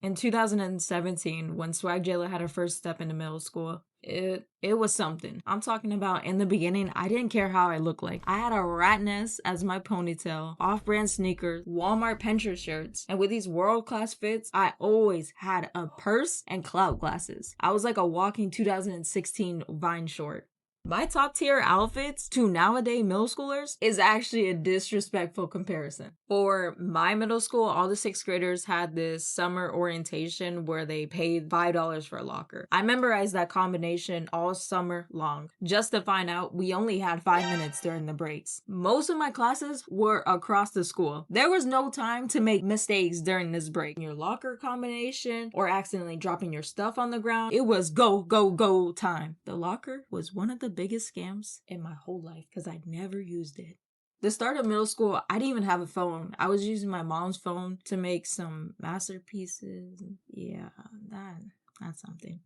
In 2017, when Swag Jayla had her first step into middle school, it was something. I'm talking about in the beginning, I didn't care how I looked like. I had a rat nest as my ponytail, off-brand sneakers, Walmart Pinterest shirts, and with these world-class fits, I always had a purse and clout glasses. I was like a walking 2016 Vine short. My top tier outfits to nowadays middle schoolers is actually a disrespectful comparison. For my middle school, all the 6th graders had this summer orientation where they paid $5 for a locker. I memorized that combination all summer long, just to find out we only had 5 minutes during the breaks. Most of my classes were across the school. There was no time to make mistakes during this break. Your locker combination or accidentally dropping your stuff on the ground, it was go, go, go time. The locker was one of the biggest scams in my whole life because I never used it. The start of middle school, I didn't even have a phone. I was using my mom's phone to make some masterpieces. Yeah, that's something.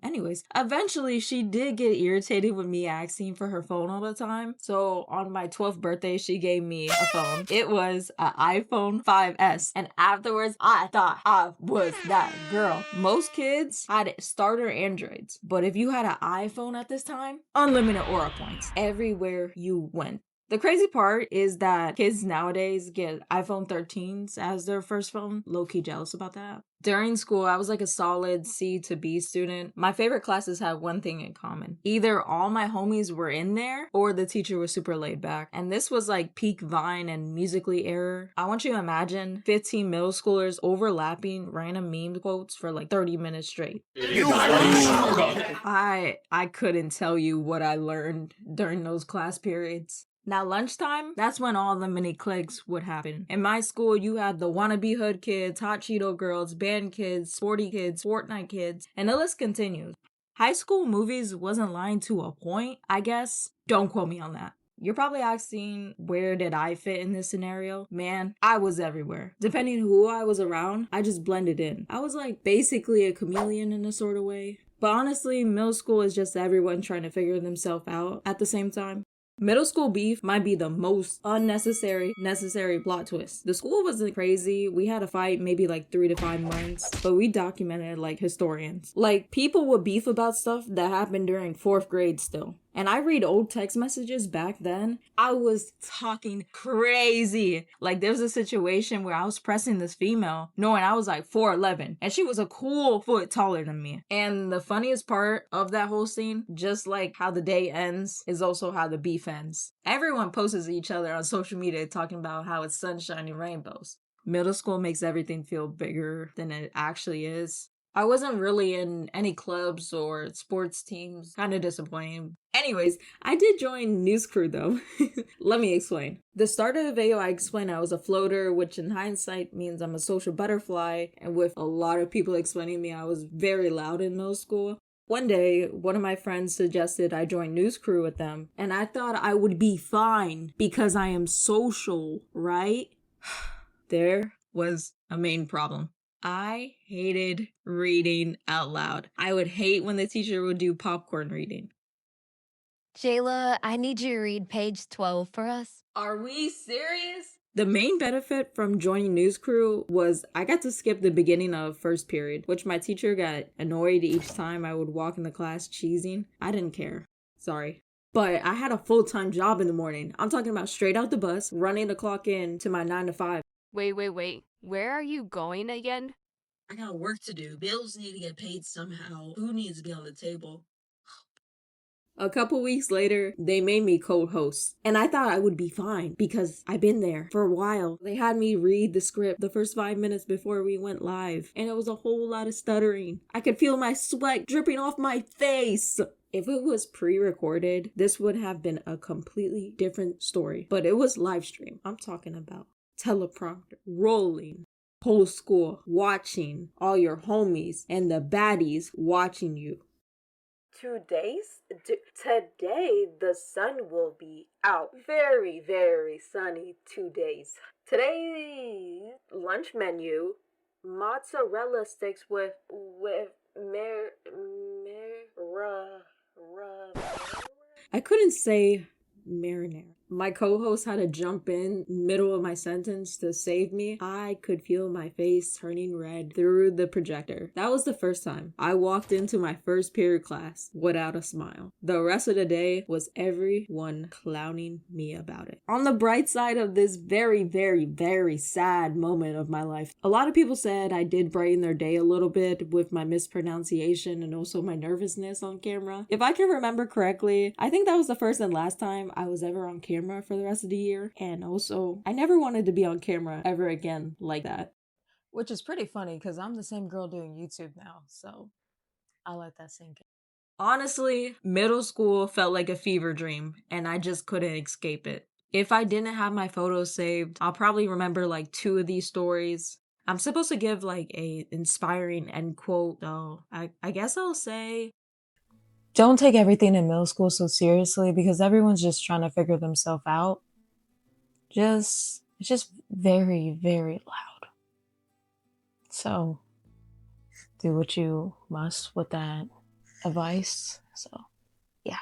Anyways, eventually she did get irritated with me asking for her phone all the time. So on my 12th birthday, she gave me a phone. It was an iPhone 5S. And afterwards, I thought I was that girl. Most kids had starter Androids. But if you had an iPhone at this time, unlimited aura points everywhere you went. The crazy part is that kids nowadays get iPhone 13s as their first phone. Low-key jealous about that. During school, I was like a solid C to B student. My favorite classes had one thing in common. Either all my homies were in there or the teacher was super laid back. And this was like peak Vine and Musical.ly era. I want you to imagine 15 middle schoolers overlapping random meme quotes for like 30 minutes straight. I couldn't tell you what I learned during those class periods. Now lunchtime, that's when all the mini cliques would happen. In my school, you had the wannabe hood kids, hot Cheeto girls, band kids, sporty kids, Fortnite kids, and the list continues. High school movies wasn't lying to a point, I guess. Don't quote me on that. You're probably asking, where did I fit in this scenario? Man, I was everywhere. Depending who I was around, I just blended in. I was like basically a chameleon in a sort of way. But honestly, middle school is just everyone trying to figure themselves out at the same time. Middle school beef might be the most necessary plot twist. The school wasn't crazy. We had a fight maybe like 3 to 5 months, but we documented like historians. Like people would beef about stuff that happened during 4th grade still. And I read old text messages back then. I was talking crazy. Like there's a situation where I was pressing this female knowing I was like 4'11", and she was a cool foot taller than me. And the funniest part of that whole scene, just like how the day ends, is also how the beef ends. Everyone posts each other on social media talking about how it's sunshine and rainbows. Middle school makes everything feel bigger than it actually is. I wasn't really in any clubs or sports teams. Kind of disappointing. Anyways, I did join News Crew though. Let me explain. The start of the video, I explained I was a floater, which in hindsight means I'm a social butterfly. And with a lot of people explaining me, I was very loud in middle school. One day, one of my friends suggested I join News Crew with them. And I thought I would be fine because I am social, right? There was a main problem. I hated reading out loud. I would hate when the teacher would do popcorn reading. Jayla, I need you to read page 12 for us. Are we serious? The main benefit from joining News Crew was I got to skip the beginning of first period, which my teacher got annoyed each time I would walk in the class cheesing. I didn't care. Sorry. But I had a full-time job in the morning. I'm talking about straight out the bus, running the clock in to my 9 to 5. Wait. Where are you going again? I got work to do. Bills need to get paid somehow. Food needs to be on the table. A couple weeks later, they made me co-host. And I thought I would be fine because I've been there for a while. They had me read the script the first 5 minutes before we went live. And it was a whole lot of stuttering. I could feel my sweat dripping off my face. If it was pre-recorded, this would have been a completely different story. But it was live stream. I'm talking about teleprompter, rolling, whole school watching, all your homies and the baddies watching you. Today the sun will be out. Very, very sunny 2 days. Today's lunch menu, mozzarella sticks with I couldn't say marinara. My co-host had to jump in middle of my sentence to save me. I could feel my face turning red through the projector. That was the first time I walked into my first period class without a smile. The rest of the day was everyone clowning me about it. On the bright side of this very, very, very sad moment of my life, a lot of people said I did brighten their day a little bit with my mispronunciation and also my nervousness on camera. If I can remember correctly, I think that was the first and last time I was ever on camera for the rest of the year. And also, I never wanted to be on camera ever again like that. Which is pretty funny because I'm the same girl doing YouTube now, so I'll let that sink in. Honestly, middle school felt like a fever dream, and I just couldn't escape it. If I didn't have my photos saved, I'll probably remember like 2 of these stories. I'm supposed to give like a inspiring end quote, though. I guess I'll say, don't take everything in middle school so seriously because everyone's just trying to figure themselves out. It's just very, very loud. So do what you must with that advice. So, yeah.